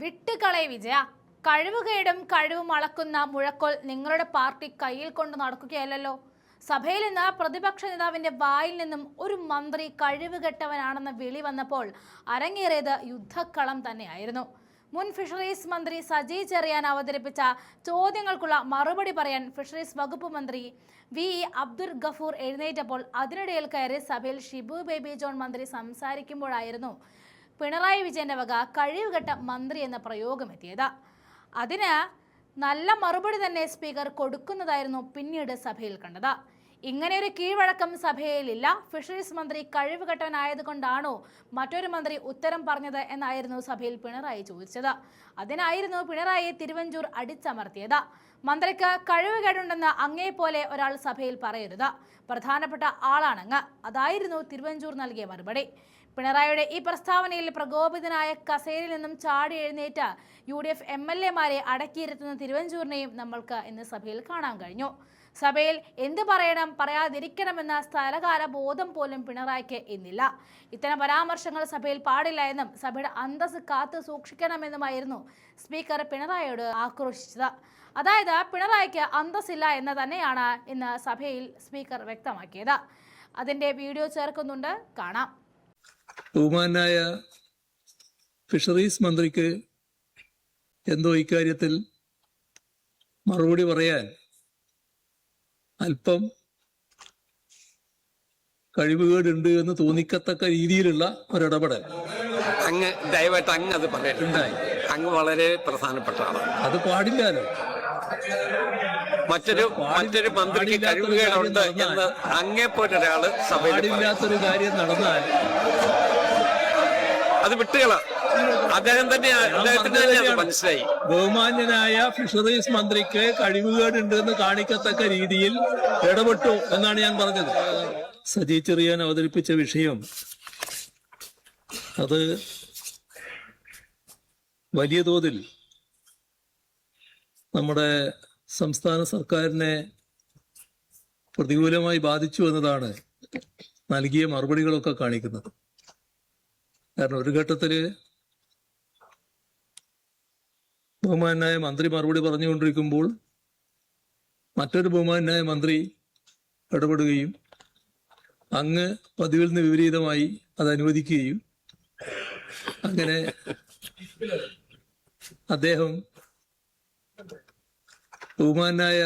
വിട്ടുകളെ വിജയ. കഴിവുകേടും കഴിവും അളക്കുന്ന മുഴക്കോൽ നിങ്ങളുടെ പാർട്ടി കയ്യിൽ കൊണ്ട് നടക്കുകയല്ലോ. സഭയിൽ നിന്ന് പ്രതിപക്ഷ നേതാവിന്റെ വായിൽ നിന്നും ഒരു മന്ത്രി കഴിവുകെട്ടവനാണെന്ന് വിളി വന്നപ്പോൾ അരങ്ങേറിയത് യുദ്ധക്കളം തന്നെയായിരുന്നു. മുൻ ഫിഷറീസ് മന്ത്രി സജി ചെറിയാൻ അവതരിപ്പിച്ച ചോദ്യങ്ങൾക്കുള്ള മറുപടി പറയാൻ ഫിഷറീസ് വകുപ്പ് മന്ത്രി വി അബ്ദുൽ ഗഫൂർ എഴുന്നേറ്റപ്പോൾ അതിനിടയിൽ കയറി സഭയിൽ ഷിബു ബേബി ജോൺ മന്ത്രി സംസാരിക്കുമ്പോഴായിരുന്നു പിണറായി വിജയന്റെ വക കഴിവുകെട്ട മന്ത്രി എന്ന പ്രയോഗം എത്തിയത്. അതിന് നല്ല മറുപടി തന്നെ സ്പീക്കർ കൊടുക്കുന്നതായിരുന്നു പിന്നീട് സഭയിൽ കണ്ടത്. ഇങ്ങനെയൊരു കീഴ്വഴക്കം സഭയിലില്ല. ഫിഷറീസ് മന്ത്രി കഴിവുകെട്ടവനായതുകൊണ്ടാണോ മറ്റൊരു മന്ത്രി ഉത്തരം പറഞ്ഞത് എന്നായിരുന്നു സഭയിൽ പിണറായി ചോദിച്ചത്. അതിനായിരുന്നു പിണറായി തിരുവഞ്ചൂർ അടിച്ചമർത്തിയത്. മന്ത്രിക്ക് കഴിവുകേടുണ്ടെന്ന് അങ്ങേപോലെ ഒരാൾ സഭയിൽ പറയരുത്, പ്രധാനപ്പെട്ട ആളാണങ്ങ്. അതായിരുന്നു തിരുവഞ്ചൂർ നൽകിയ മറുപടി. പിണറായിയുടെ ഈ പ്രസ്താവനയിൽ പ്രകോപിതനായ കസേരയിൽ നിന്നും ചാടി എഴുന്നേറ്റ് UDF MLA-മാരെ അടക്കിയിരുത്തുന്ന തിരുവഞ്ചൂരിനെയും നമ്മൾക്ക് ഇന്ന് സഭയിൽ കാണാൻ കഴിഞ്ഞു. സഭയിൽ എന്ത് പറയണം പറയാതിരിക്കണമെന്ന സ്ഥലകാല ബോധം പോലും പിണറായിക്ക് ഇന്നില്ല. ഇത്തരം പരാമർശങ്ങൾ സഭയിൽ പാടില്ല എന്നും സഭയുടെ അന്തസ്സ് കാത്തു സൂക്ഷിക്കണമെന്നുമായിരുന്നു സ്പീക്കർ പിണറായിയോട് ആക്രോശിച്ചത്. അതായത് പിണറായിക്ക് അന്തസ്സില്ല എന്ന് തന്നെയാണ് ഇന്ന് സഭയിൽ സ്പീക്കർ വ്യക്തമാക്കിയത്. അതിന്റെ വീഡിയോ ചേർക്കുന്നുണ്ട്, കാണാം. ബഹുമാനായ ഫിഷറീസ് മന്ത്രിക്ക് എന്തോ ഇക്കാര്യത്തിൽ മറുപടി പറയാൻ അല്പം കഴിവുകേടുണ്ട് എന്ന് തോന്നിക്കത്തക്ക രീതിയിലുള്ള ഒരിടപെടൽ അങ്ങ് ദയവായിട്ട് അങ്ങ് അത് പറഞ്ഞിട്ടുണ്ടായി. അങ്ങ് വളരെ പ്രധാനപ്പെട്ടതാണ്. അത് പാടില്ലല്ലോ. മറ്റൊരു മന്ത്രിക്ക് കഴിവുകേടുണ്ട് എന്ന് അങ്ങേപ്പോലൊരാള് പാടില്ലാത്തൊരു കാര്യം നടന്നാൽ അത് വിട്ടുകള. അദ്ദേഹത്തിന് തന്നെ മനസ്സിലായി. ബഹുമാന്യനായ ഫിഷറീസ് മന്ത്രിക്ക് കഴിവുകേടുണ്ട് എന്ന് കാണിക്കത്തക്ക രീതിയിൽ ഇടപെട്ടു എന്നാണ് ഞാൻ പറഞ്ഞത്. സജി ചെറിയാൻ അവതരിപ്പിച്ച വിഷയം അത് വലിയ തോതിൽ നമ്മുടെ സംസ്ഥാന സർക്കാരിനെ പ്രതികൂലമായി ബാധിച്ചു എന്നതാണ് നൽകിയ മറുപടികളൊക്കെ കാണിക്കുന്നത്. കാരണം ഒരു ഘട്ടത്തില് ബഹുമാനായ മന്ത്രി മറുപടി പറഞ്ഞുകൊണ്ടിരിക്കുമ്പോൾ മറ്റൊരു ബഹുമാനായ മന്ത്രി ഇടപെടുകയും അങ്ങ് പതിവിൽ നിന്ന് വിപരീതമായി അത് അനുവദിക്കുകയും അങ്ങനെ അദ്ദേഹം ബഹുമാനായ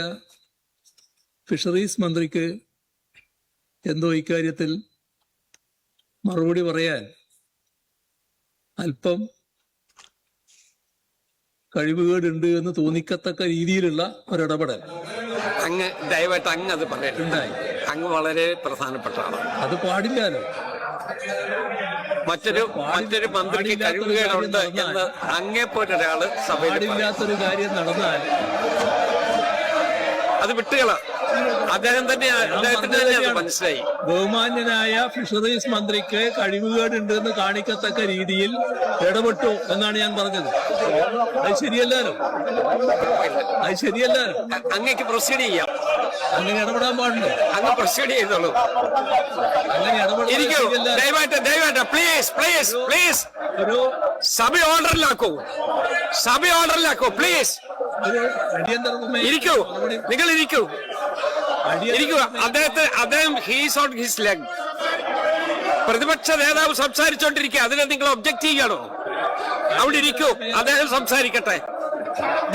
ഫിഷറീസ് മന്ത്രിക്ക് എന്തോ ഇക്കാര്യത്തിൽ മറുപടി പറയാൻ അല്പം കഴിവുകേടുണ്ട് എന്ന് തോന്നിക്കത്തക്ക രീതിയിലുള്ള ഒരിടപെടൽ അങ്ങ് ദയവായിട്ട് അങ്ങ് അത് പറഞ്ഞിട്ടുണ്ടായി. അങ്ങ് വളരെ പ്രധാനപ്പെട്ടതാണ്. അത് പാടില്ലല്ലോ. മറ്റൊരു മന്ത്രിക്ക് കഴിവുകേടുണ്ട് എന്ന് അങ്ങേപ്പോലൊരാള് പാടില്ലാത്തൊരു കാര്യം നടന്നാൽ അത് വിട്ടുകള. അദ്ദേഹത്തിന് തന്നെ മനസ്സിലായി. ബഹുമാന്യനായ ഫിഷറീസ് മന്ത്രിക്ക് കഴിവുകേടുണ്ട് എന്ന് കാണിക്കത്തക്ക രീതിയിൽ ഇടപെട്ടു എന്നാണ് ഞാൻ പറഞ്ഞത്. അത് ശരിയല്ലോ. അത് ശരിയല്ലോ. അങ്ങേക്ക് പ്രൊസീഡ് ചെയ്യാം. അങ്ങനെ ഇടപെടാൻ പാടില്ല. അങ്ങ് പ്രൊസീഡ് ചെയ്തോളൂ. അങ്ങനെ ദയവായിട്ട് പ്ലീസ് പ്ലീസ് പ്ലീസ് ഒരു സഭ ഓർഡറിലാക്കൂ. സഭ ഓർഡറിലാക്കൂ പ്ലീസ്. ഇരിക്കൂ, നിങ്ങൾ ഇരിക്കൂ. അദ്ദേഹം ഹീസ് ഓൺ ഹിസ് ലെഗ്. പ്രതിപക്ഷ നേതാവ് സംസാരിച്ചോണ്ടിരിക്കുക, അതിനെ നിങ്ങൾ ഒബ്ജക്ട് ചെയ്യണോ? അവിടെ ഇരിക്കൂ, അദ്ദേഹം സംസാരിക്കട്ടെ.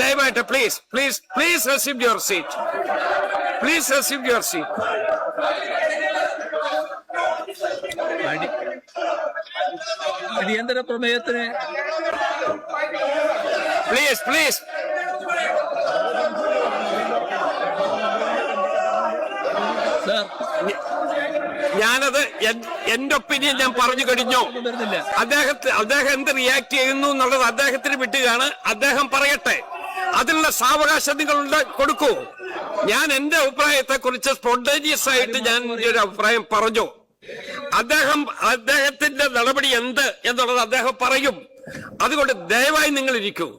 ദയവായിട്ട് please please please resume your seat. Please resume your seat. അടിയന്തര പ്രമേയത്തിന് പ്ലീസ് പ്ലീസ് ഞാനത് എന്റെ ഒപ്പീനിയൻ ഞാൻ പറഞ്ഞു കഴിഞ്ഞു. അദ്ദേഹം എന്ത് റിയാക്ട് ചെയ്യുന്നു എന്നുള്ളത് അദ്ദേഹത്തിന് വിട്ടുകയാണ്. അദ്ദേഹം പറയട്ടെ. അതിനുള്ള സാവകാശം നിങ്ങൾ കൊടുക്കൂ. ഞാൻ എന്റെ അഭിപ്രായത്തെ കുറിച്ച് സ്പോണ്ടേനിയസ് ആയിട്ട് ഞാൻ ഒരു അഭിപ്രായം പറഞ്ഞു. അദ്ദേഹത്തിന്റെ നടപടി എന്ത് എന്നുള്ളത് അദ്ദേഹം പറയും. അതുകൊണ്ട് ദയവായി നിങ്ങൾ ഇരിക്കൂ.